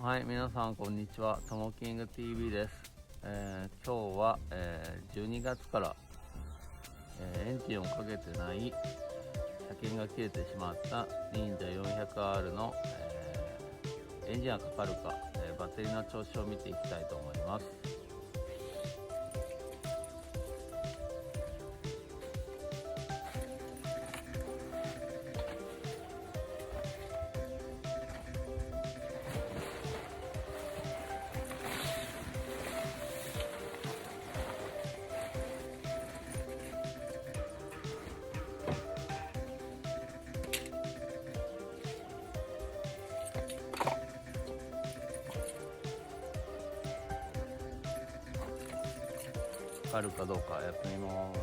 はい、皆さんこんにちは。ともキング TV です。今日は、12月から、エンジンをかけてない車検が切れてしまった忍者 400R の、エンジンがかかるか、バッテリーの調子を見ていきたいと思います。かかるかどうかやってみます。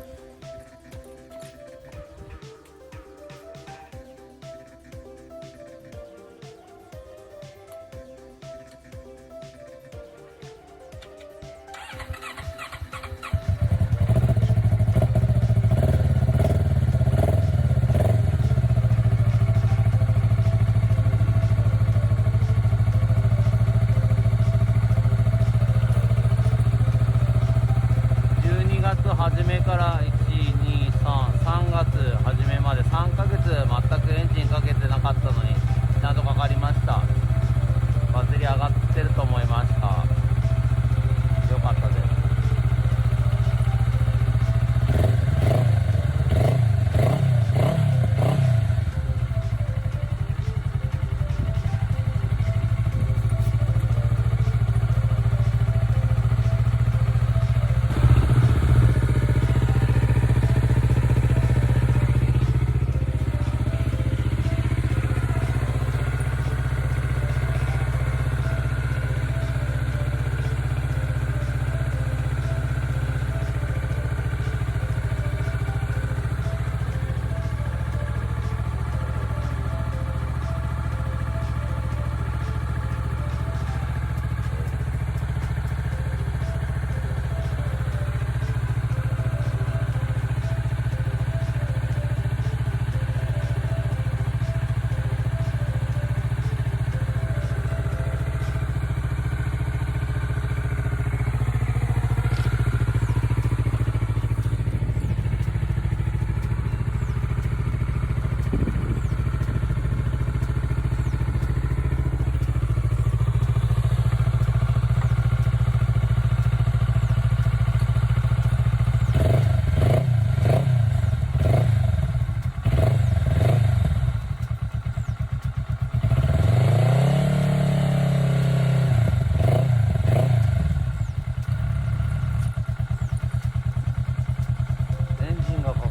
初めから3月初めまで3ヶ月全くエンジンかけてなかったのにちゃんとかかりました。バッテリー上がってると思いました。よかったです。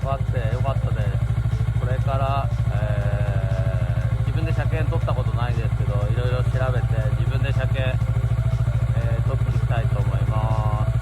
あってよかったです。これから、自分で車検取ったことないですけど、いろいろ調べて自分で車検、取っていきたいと思います。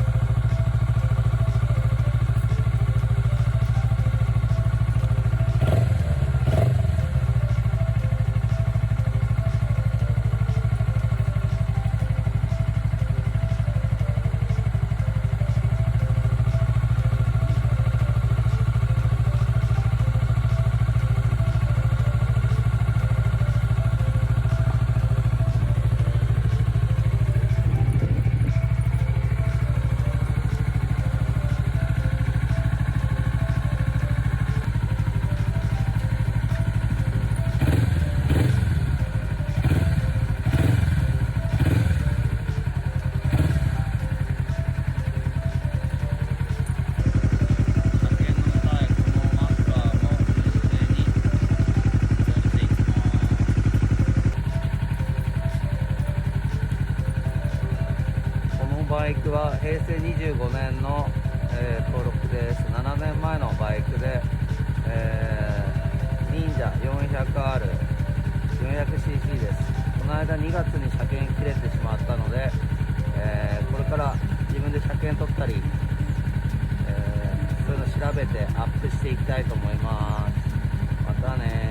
バイクは平成25年の、登録です。7年前のバイクで、忍者 400R 400cc です。この間2月に車検切れてしまったので、これから自分で車検取ったり、そういうの調べてアップしていきたいと思います。またね。